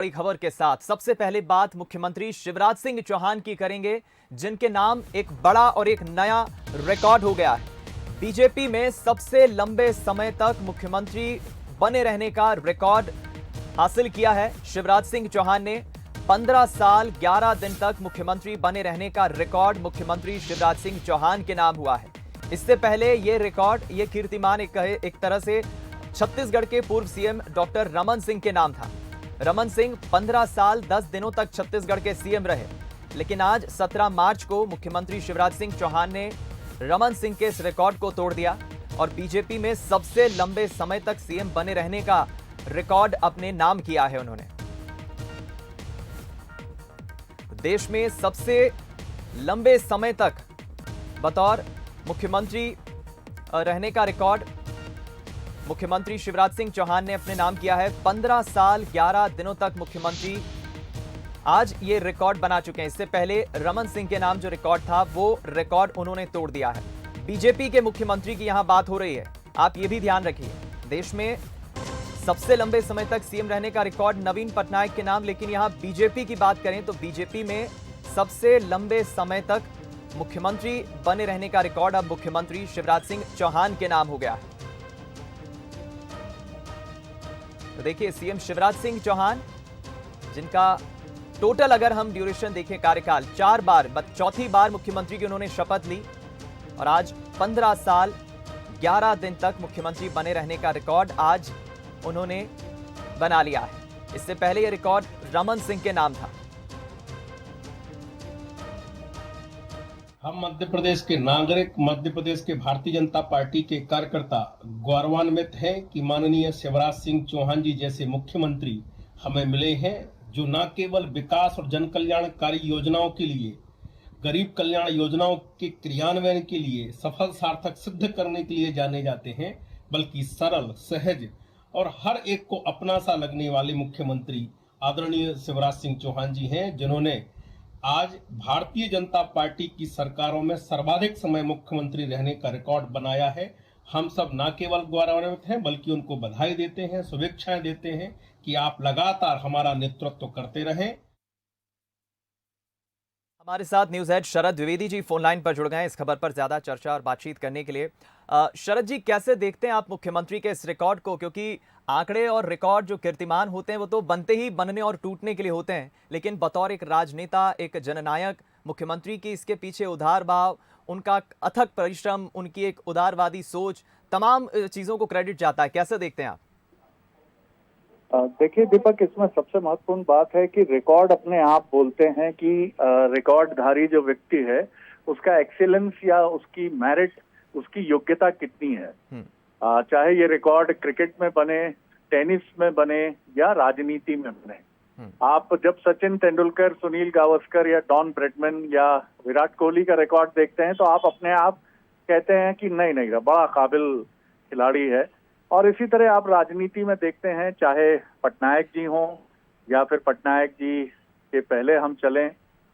बड़ी खबर के साथ सबसे पहले बात मुख्यमंत्री शिवराज सिंह चौहान की करेंगे, जिनके नाम एक बड़ा और एक नया रिकॉर्ड हो गया है। बीजेपी में सबसे लंबे समय तक मुख्यमंत्री बने रहने का रिकॉर्ड हासिल किया है। शिवराज सिंह चौहान ने 15 साल 11 दिन तक मुख्यमंत्री बने रहने का रिकॉर्ड मुख्यमंत्री शिवराज सिंह चौहान के नाम हुआ है। इससे पहले यह रिकॉर्ड, यह कीर्तिमान एक तरह से छत्तीसगढ़ के पूर्व सीएम डॉक्टर रमन सिंह के नाम था। रमन सिंह 15 साल 10 दिनों तक छत्तीसगढ़ के सीएम रहे, लेकिन आज 17 मार्च को मुख्यमंत्री शिवराज सिंह चौहान ने रमन सिंह के इस रिकॉर्ड को तोड़ दिया और बीजेपी में सबसे लंबे समय तक सीएम बने रहने का रिकॉर्ड अपने नाम किया है। उन्होंने देश में सबसे लंबे समय तक बतौर मुख्यमंत्री रहने का रिकॉर्ड मुख्यमंत्री शिवराज सिंह चौहान ने अपने नाम किया है। 15 साल 11 दिनों तक मुख्यमंत्री आज ये रिकॉर्ड बना चुके हैं। इससे पहले रमन सिंह के नाम जो रिकॉर्ड था, वो रिकॉर्ड उन्होंने तोड़ दिया है। बीजेपी के मुख्यमंत्री की यहां बात हो रही है, आप ये भी ध्यान रखिए। देश में सबसे लंबे समय तक सीएम रहने का रिकॉर्ड नवीन पटनायक के नाम, लेकिन यहां बीजेपी की बात करें तो बीजेपी में सबसे लंबे समय तक मुख्यमंत्री बने रहने का रिकॉर्ड अब मुख्यमंत्री शिवराज सिंह चौहान के नाम हो गया है। तो देखिए, सीएम शिवराज सिंह चौहान, जिनका टोटल अगर हम ड्यूरेशन देखें कार्यकाल 4 बार, चौथी बार मुख्यमंत्री की उन्होंने शपथ ली और आज 15 साल 11 दिन तक मुख्यमंत्री बने रहने का रिकॉर्ड आज उन्होंने बना लिया है। इससे पहले यह रिकॉर्ड रमन सिंह के नाम था। हम मध्य प्रदेश के नागरिक, मध्य प्रदेश के भारतीय जनता पार्टी के कार्यकर्ता गौरवान्वित हैं कि माननीय शिवराज सिंह चौहान जी जैसे मुख्यमंत्री हमें मिले हैं, जो न केवल विकास और जन कल्याणकारी योजनाओं के लिए, गरीब कल्याण योजनाओं के क्रियान्वयन के लिए, सफल सार्थक सिद्ध करने के लिए जाने जाते हैं, बल्कि सरल, सहज और हर एक को अपना सा लगने वाले मुख्यमंत्री आदरणीय शिवराज सिंह चौहान जी हैं, जिन्होंने आज भारतीय जनता पार्टी की सरकारों में सर्वाधिक समय मुख्यमंत्री रहने का रिकॉर्ड बनाया है। हम सब न केवल गौरवान्वित हैं, बल्कि उनको बधाई देते हैं, शुभेच्छाएं देते हैं कि आप लगातार हमारा नेतृत्व करते रहें। हमारे साथ न्यूज हेड शरद द्विवेदी जी फोन लाइन पर जुड़ गए हैं इस खबर पर ज्यादा चर्चा और बातचीत करने के लिए। शरद जी, कैसे देखते हैं आप मुख्यमंत्री के इस रिकॉर्ड को? क्योंकि आंकड़े और रिकॉर्ड जो कीर्तिमान होते हैं वो तो बनते ही बनने और टूटने के लिए होते हैं, लेकिन बतौर एक राजनेता, एक जननायक मुख्यमंत्री की इसके पीछे उदार भाव, उनका अथक परिश्रम, उनकी एक उदारवादी सोच, तमाम चीजों को क्रेडिट जाता है। कैसे देखते हैं आप? देखिए दीपक, इसमें सबसे महत्वपूर्ण बात है कि रिकॉर्ड अपने आप बोलते हैं कि रिकॉर्डधारी जो व्यक्ति है उसका एक्सीलेंस या उसकी मेरिट, उसकी योग्यता कितनी है। चाहे ये रिकॉर्ड क्रिकेट में बने, टेनिस में बने या राजनीति में बने। आप जब सचिन तेंदुलकर, सुनील गावस्कर या डॉन ब्रैडमैन या विराट कोहली का रिकॉर्ड देखते हैं तो आप अपने आप कहते हैं कि नहीं, बड़ा काबिल खिलाड़ी है। और इसी तरह आप राजनीति में देखते हैं, चाहे पटनायक जी हों या फिर पटनायक जी के पहले हम चलें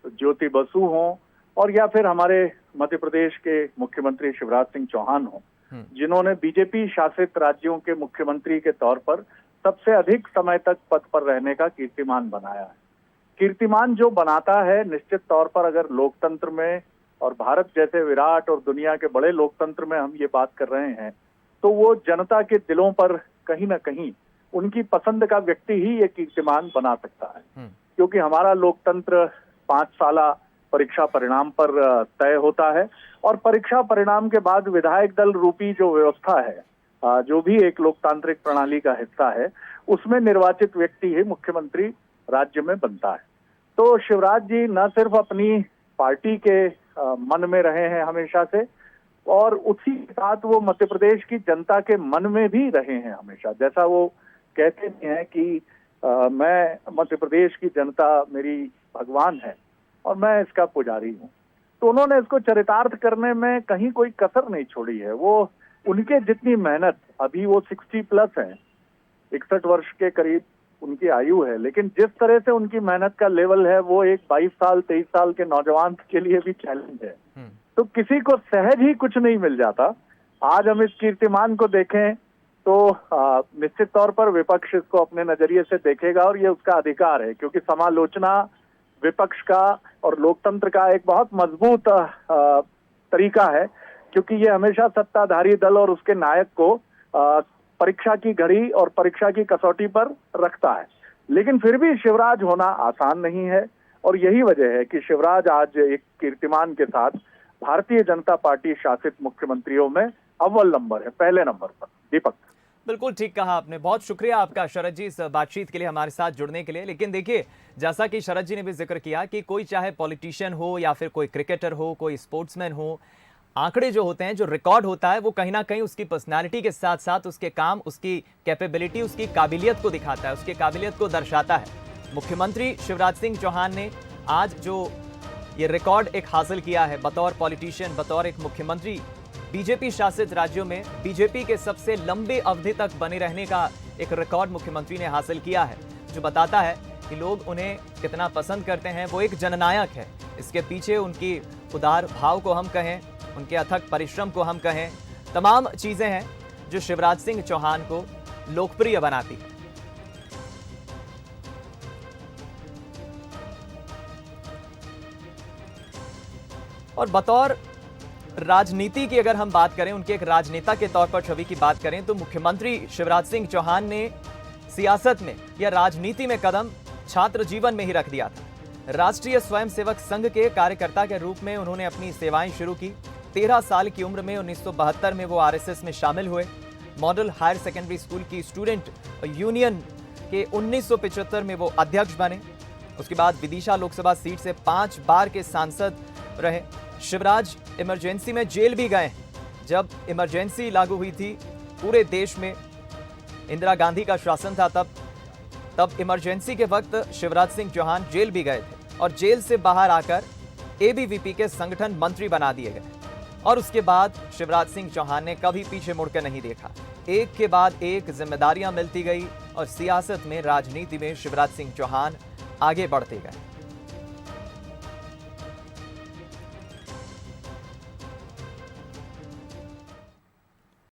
तो ज्योति बसु हों, और या फिर हमारे मध्य प्रदेश के मुख्यमंत्री शिवराज सिंह चौहान हों, जिन्होंने बीजेपी शासित राज्यों के मुख्यमंत्री के तौर पर सबसे अधिक समय तक पद पर रहने का कीर्तिमान बनाया है। कीर्तिमान जो बनाता है, निश्चित तौर पर अगर लोकतंत्र में और भारत जैसे विराट और दुनिया के बड़े लोकतंत्र में हम ये बात कर रहे हैं, तो वो जनता के दिलों पर कहीं ना कहीं उनकी पसंद का व्यक्ति ही ये कीर्तिमान बना सकता है। क्योंकि हमारा लोकतंत्र 5 साला परीक्षा परिणाम पर तय होता है और परीक्षा परिणाम के बाद विधायक दल रूपी जो व्यवस्था है, जो भी एक लोकतांत्रिक प्रणाली का हिस्सा है, उसमें निर्वाचित व्यक्ति ही मुख्यमंत्री राज्य में बनता है। तो शिवराज जी न सिर्फ अपनी पार्टी के मन में रहे हैं हमेशा से, और उसी के साथ वो मध्य प्रदेश की जनता के मन में भी रहे हैं हमेशा। जैसा वो कहते हैं कि मैं मध्य प्रदेश की जनता मेरी भगवान है और मैं इसका पुजारी हूँ। तो उन्होंने इसको चरितार्थ करने में कहीं कोई कसर नहीं छोड़ी है। वो उनके जितनी मेहनत, अभी वो 60 प्लस हैं, 61 वर्ष के करीब उनकी आयु है, लेकिन जिस तरह से उनकी मेहनत का लेवल है वो एक 22 साल 23 साल के नौजवान के लिए भी चैलेंज है। तो किसी को सहज ही कुछ नहीं मिल जाता। आज हम इस कीर्तिमान को देखें तो निश्चित तौर पर विपक्ष इसको अपने नजरिए से देखेगा और ये उसका अधिकार है, क्योंकि समालोचना विपक्ष का और लोकतंत्र का एक बहुत मजबूत तरीका है, क्योंकि ये हमेशा सत्ताधारी दल और उसके नायक को परीक्षा की घड़ी और परीक्षा की कसौटी पर रखता है। लेकिन फिर भी शिवराज होना आसान नहीं है और यही वजह है कि शिवराज आज एक कीर्तिमान के साथ भारतीय जनता पार्टी शासित मुख्यमंत्रियों में अव्वल नंबर है, पहले नंबर पर। दीपक, बिल्कुल ठीक कहा आपने, बहुत शुक्रिया आपका शरद जी इस बातचीत के लिए, हमारे साथ जुड़ने के लिए। लेकिन देखिए, जैसा कि शरद जी ने भी जिक्र किया कि कोई चाहे पॉलिटिशियन हो या फिर कोई क्रिकेटर हो, कोई स्पोर्ट्समैन हो, आंकड़े जो होते हैं, जो रिकॉर्ड होता है, वो कहीं ना कहीं उसकी पर्सनालिटी के साथ साथ उसके काम, उसकी कैपेबिलिटी, उसकी काबिलियत को दिखाता है, उसकी काबिलियत को दर्शाता है। मुख्यमंत्री शिवराज सिंह चौहान ने आज जो ये रिकॉर्ड एक हासिल किया है बतौर पॉलिटिशियन, बतौर एक मुख्यमंत्री, बीजेपी शासित राज्यों में बीजेपी के सबसे लंबे अवधि तक बने रहने का एक रिकॉर्ड मुख्यमंत्री ने हासिल किया है, जो बताता है कि लोग उन्हें कितना पसंद करते हैं। वो एक जननायक है। इसके पीछे उनकी उदार भाव को हम कहें, उनके अथक परिश्रम को हम कहें, तमाम चीजें हैं जो शिवराज सिंह चौहान को लोकप्रिय बनाती है। और बतौर राजनीति की अगर हम बात करें, उनके एक राजनेता के तौर पर छवि की बात करें, तो मुख्यमंत्री शिवराज सिंह चौहान ने सियासत में या राजनीति में कदम छात्र जीवन में ही रख दिया था। राष्ट्रीय स्वयंसेवक संघ के कार्यकर्ता के रूप में उन्होंने अपनी सेवाएं शुरू की। 13 साल की उम्र में 1972 में वो आरएसएस में शामिल हुए। मॉडल हायर सेकेंडरी स्कूल की स्टूडेंट यूनियन के 1975 में वो अध्यक्ष बने। उसके बाद विदिशा लोकसभा सीट से 5 बार के सांसद रहे। शिवराज इमरजेंसी में जेल भी गए। जब इमरजेंसी लागू हुई थी पूरे देश में, इंदिरा गांधी का शासन था, तब इमरजेंसी के वक्त शिवराज सिंह चौहान जेल भी गए थे और जेल से बाहर आकर एबीवीपी के संगठन मंत्री बना दिए गए। और उसके बाद शिवराज सिंह चौहान ने कभी पीछे मुड़कर नहीं देखा। एक के बाद एक जिम्मेदारियां मिलती गई और सियासत में, राजनीति में शिवराज सिंह चौहान आगे बढ़ते गए।